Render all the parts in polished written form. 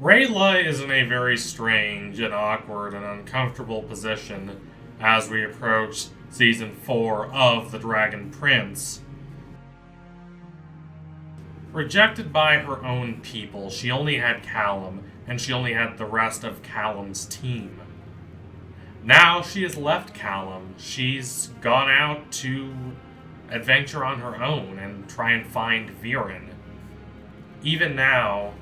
Rayla is in a very strange and awkward and uncomfortable position as we approach Season 4 of The Dragon Prince. Rejected by her own people, she only had Callum, and she only had the rest of Callum's team. Now she has left Callum. She's gone out to adventure on her own and try and find Viren. Even now,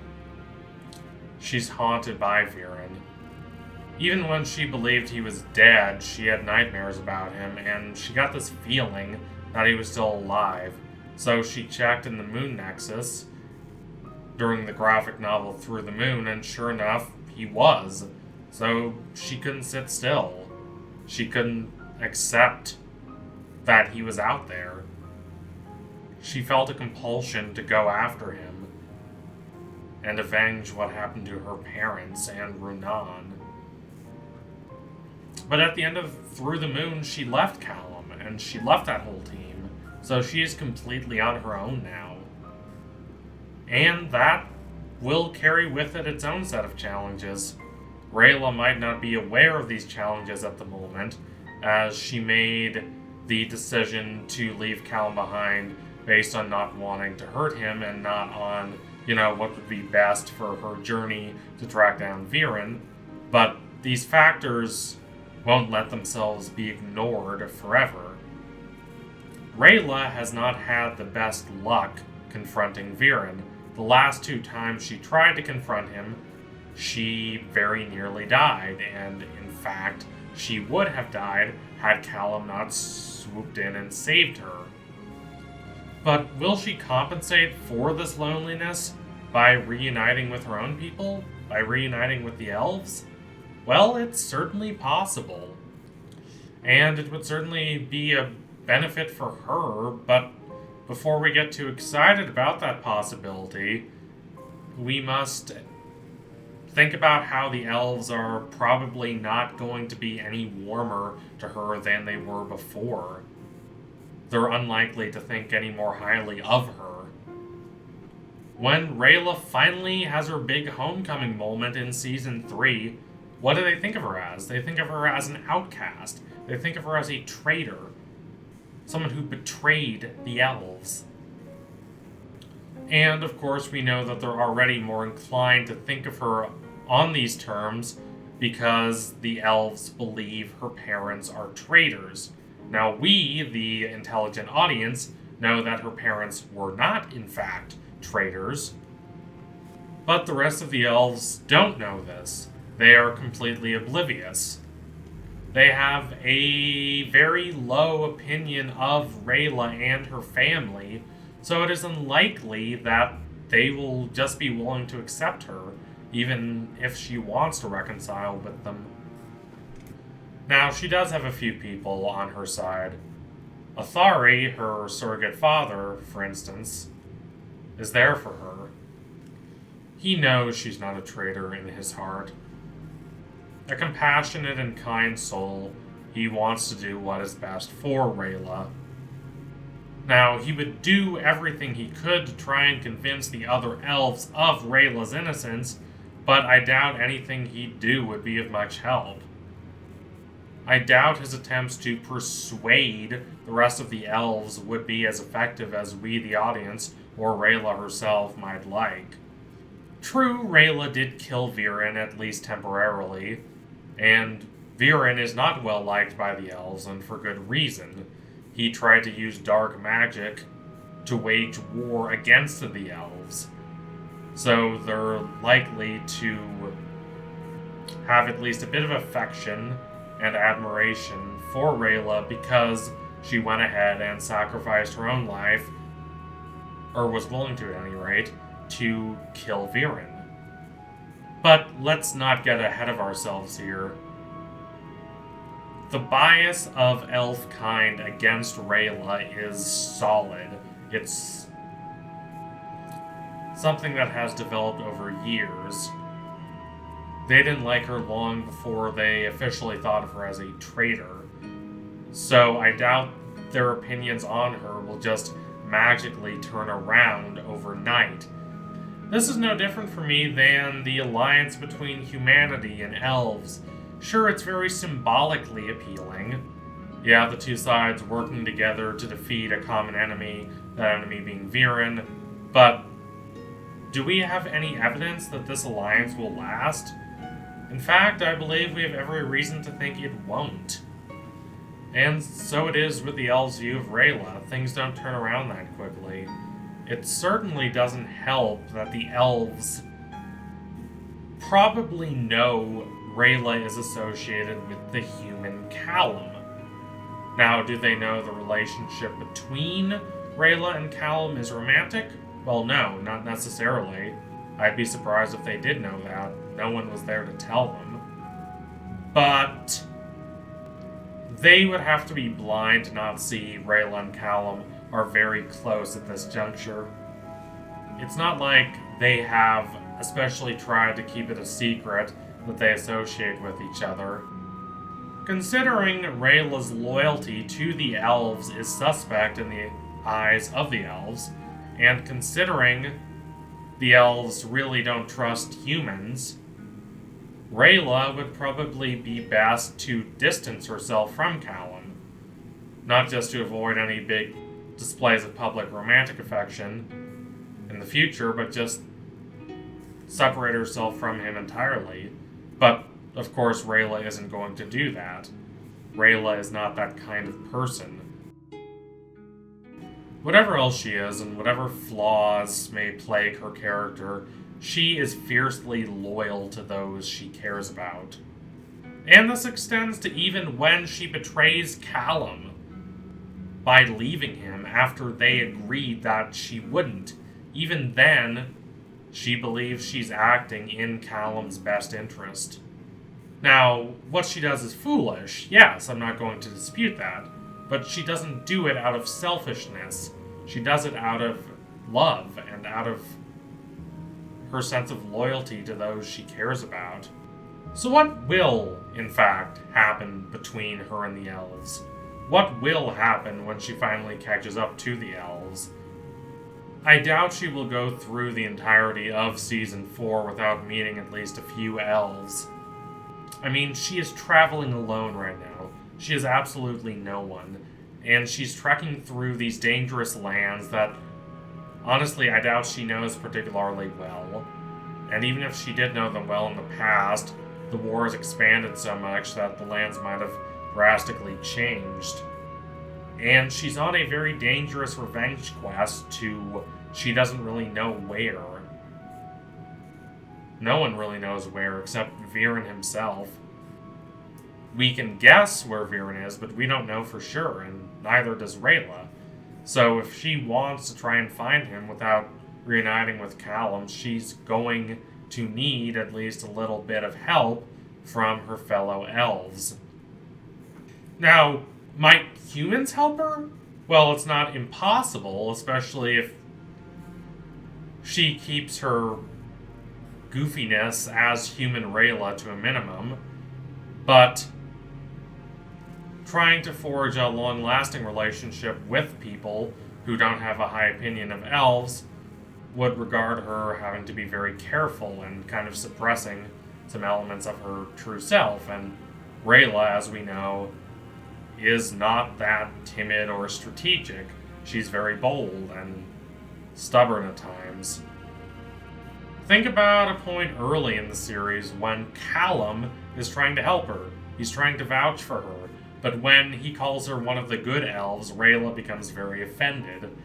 she's haunted by Viren. Even when she believed he was dead, she had nightmares about him, and she got this feeling that he was still alive. So she checked in the Moon Nexus during the graphic novel Through the Moon, and sure enough, he was. So she couldn't sit still. She couldn't accept that he was out there. She felt a compulsion to go after him and avenge what happened to her parents and Runan. But at the end of Through the Moon, she left Callum, and she left that whole team, so she is completely on her own now. And that will carry with it its own set of challenges. Rayla might not be aware of these challenges at the moment, as she made the decision to leave Callum behind based on not wanting to hurt him and not on, what would be best for her journey to track down Viren. But these factors won't let themselves be ignored forever. Rayla has not had the best luck confronting Viren. The last 2 times she tried to confront him, she very nearly died, and in fact, she would have died had Callum not swooped in and saved her. But will she compensate for this loneliness by reuniting with her own people? By reuniting with the Elves? Well, it's certainly possible. And it would certainly be a benefit for her, but before we get too excited about that possibility, we must think about how the Elves are probably not going to be any warmer to her than they were before. They're unlikely to think any more highly of her. When Rayla finally has her big homecoming moment in Season 3, what do they think of her as? They think of her as an outcast. They think of her as a traitor. Someone who betrayed the Elves. And, of course, we know that they're already more inclined to think of her on these terms because the Elves believe her parents are traitors. Now, we, the intelligent audience, know that her parents were not, in fact, traitors. But the rest of the Elves don't know this. They are completely oblivious. They have a very low opinion of Rayla and her family, so it is unlikely that they will just be willing to accept her, even if she wants to reconcile with them. Now, she does have a few people on her side. Athari, her surrogate father, for instance, is there for her. He knows she's not a traitor in his heart. A compassionate and kind soul, he wants to do what is best for Rayla. Now, he would do everything he could to try and convince the other elves of Rayla's innocence, but I doubt anything he'd do would be of much help. I doubt his attempts to persuade the rest of the elves would be as effective as we, the audience, or Rayla herself might like. True, Rayla did kill Viren, at least temporarily, and Viren is not well liked by the elves, and for good reason. He tried to use dark magic to wage war against the elves, so they're likely to have at least a bit of affection and admiration for Rayla because she went ahead and sacrificed her own life, or was willing to at any rate, to kill Viren. But let's not get ahead of ourselves here. The bias of elf kind against Rayla is solid. It's something that has developed over years. They didn't like her long before they officially thought of her as a traitor. So I doubt their opinions on her will just magically turn around overnight. This is no different for me than the alliance between humanity and elves. Sure, it's very symbolically appealing. Yeah, the two sides working together to defeat a common enemy, that enemy being Viren, but do we have any evidence that this alliance will last? In fact, I believe we have every reason to think it won't. And so it is with the elves' view of Rayla. Things don't turn around that quickly. It certainly doesn't help that the elves probably know Rayla is associated with the human Callum. Now, do they know the relationship between Rayla and Callum is romantic? Well, no, not necessarily. I'd be surprised if they did know that. No one was there to tell them. But they would have to be blind to not see Rayla and Callum are very close at this juncture. It's not like they have especially tried to keep it a secret that they associate with each other. Considering Rayla's loyalty to the elves is suspect in the eyes of the elves, and considering the elves really don't trust humans, Rayla would probably be best to distance herself from Callum, not just to avoid any big displays of public romantic affection in the future, but just separate herself from him entirely. But, of course, Rayla isn't going to do that. Rayla is not that kind of person. Whatever else she is, and whatever flaws may plague her character, she is fiercely loyal to those she cares about. And this extends to even when she betrays Callum by leaving him after they agreed that she wouldn't. Even then, she believes she's acting in Callum's best interest. Now, what she does is foolish. Yes, I'm not going to dispute that. But she doesn't do it out of selfishness. She does it out of love and out of her sense of loyalty to those she cares about. So what will, in fact, happen between her and the elves? What will happen when she finally catches up to the elves? I doubt she will go through the entirety of Season 4 without meeting at least a few elves. I mean, she is traveling alone right now. She has absolutely no one. And she's trekking through these dangerous lands that, honestly, I doubt she knows particularly well. And even if she did know them well in the past, the war has expanded so much that the lands might have drastically changed. And she's on a very dangerous revenge quest to she doesn't really know where. No one really knows where except Viren himself. We can guess where Viren is, but we don't know for sure, and neither does Rayla. So if she wants to try and find him without reuniting with Callum, she's going to need at least a little bit of help from her fellow elves. Now, might humans help her? Well, it's not impossible, especially if she keeps her goofiness as human Rayla to a minimum. But trying to forge a long-lasting relationship with people who don't have a high opinion of elves would regard her having to be very careful and kind of suppressing some elements of her true self. And Rayla, as we know, is not that timid or strategic. She's very bold and stubborn at times. Think about a point early in the series when Callum is trying to help her. He's trying to vouch for her. But when he calls her one of the good elves, Rayla becomes very offended.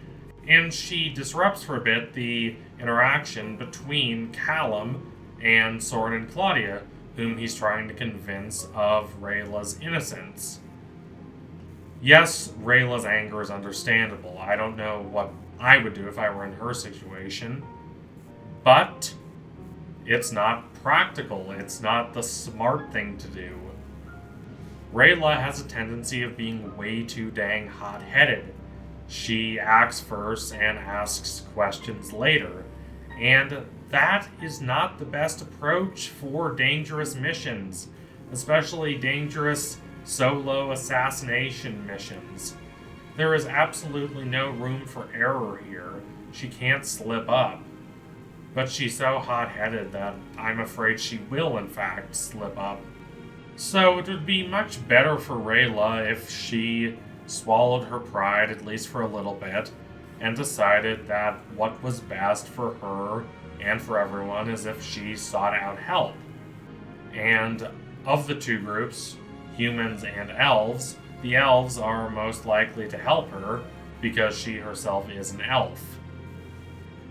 And she disrupts for a bit the interaction between Callum and Soren and Claudia, whom he's trying to convince of Rayla's innocence. Yes, Rayla's anger is understandable. I don't know what I would do if I were in her situation. But it's not practical. It's not the smart thing to do. Rayla has a tendency of being way too dang hot-headed. She acts first and asks questions later. And that is not the best approach for dangerous missions, especially dangerous solo assassination missions. There is absolutely no room for error here. She can't slip up. but she's so hot-headed that I'm afraid she will, in fact, slip up. So it would be much better for Rayla if she swallowed her pride, at least for a little bit, and decided that what was best for her and for everyone is if she sought out help. And of the two groups, humans and elves, the elves are most likely to help her because she herself is an elf.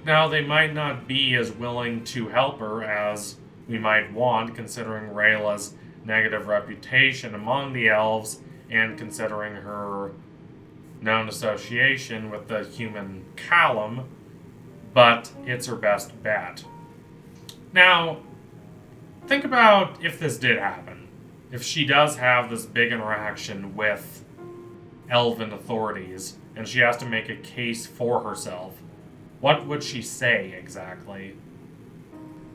Now, they might not be as willing to help her as we might want, considering Rayla's negative reputation among the elves and considering her known association with the human Callum, but it's her best bet. Now, think about if this did happen. If she does have this big interaction with elven authorities and she has to make a case for herself, what would she say exactly?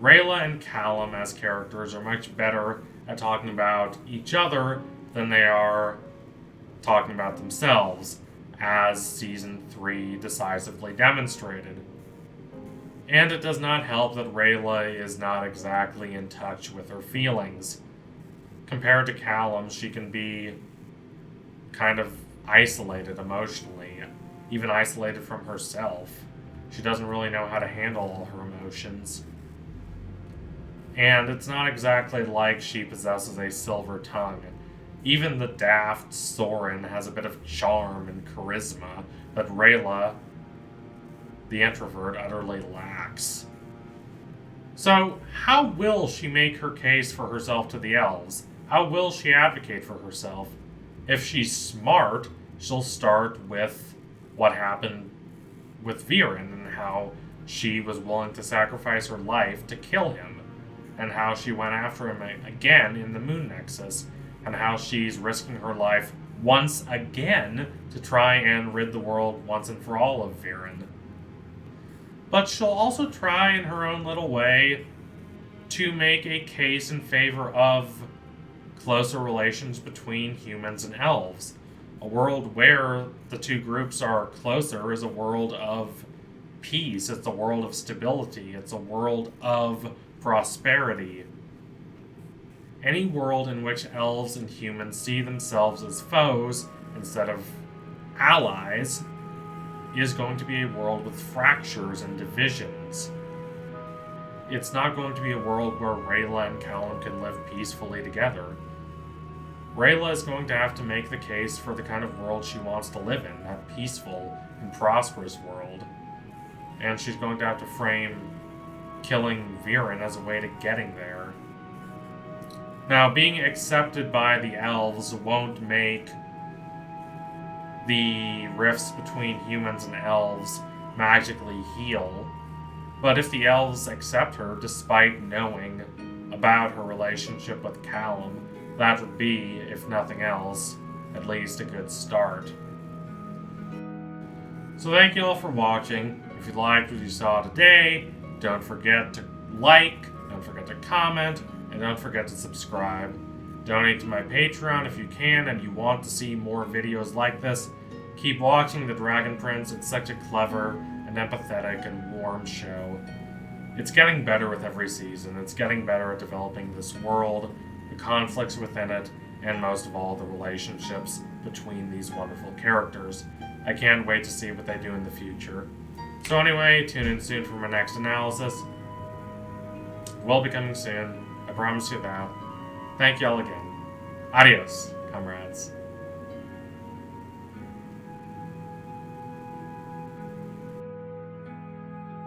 Rayla and Callum as characters are much better at talking about each other than they are talking about themselves, as Season 3 decisively demonstrated. And it does not help that Rayla is not exactly in touch with her feelings. Compared to Callum, she can be kind of isolated emotionally, even isolated from herself. She doesn't really know how to handle all her emotions. And it's not exactly like she possesses a silver tongue. Even the daft Soren has a bit of charm and charisma that Rayla, the introvert, utterly lacks. So, how will she make her case for herself to the elves? How will she advocate for herself? If she's smart, she'll start with what happened with Viren and how she was willing to sacrifice her life to kill him, and how she went after him again in the Moon Nexus, and how she's risking her life once again to try and rid the world once and for all of Viren. But she'll also try in her own little way to make a case in favor of closer relations between humans and elves. A world where the two groups are closer is a world of peace, it's a world of stability, it's a world of prosperity. Any world in which elves and humans see themselves as foes instead of allies is going to be a world with fractures and divisions. It's not going to be a world where Rayla and Callum can live peacefully together. Rayla is going to have to make the case for the kind of world she wants to live in, that peaceful and prosperous world. And she's going to have to frame killing Viren as a way to getting there. Now, being accepted by the elves won't make the rifts between humans and elves magically heal, but if the elves accept her despite knowing about her relationship with Callum, that would be, if nothing else, at least a good start. So thank you all for watching. If you liked what you saw today, don't forget to like, don't forget to comment, and don't forget to subscribe. Donate to my Patreon if you can and you want to see more videos like this. Keep watching The Dragon Prince. It's such a clever and empathetic and warm show. It's getting better with every season. It's getting better at developing this world, the conflicts within it, and most of all, the relationships between these wonderful characters. I can't wait to see what they do in the future. So anyway, tune in soon for my next analysis. It will be coming soon. I promise you that. Thank y'all again. Adios, comrades.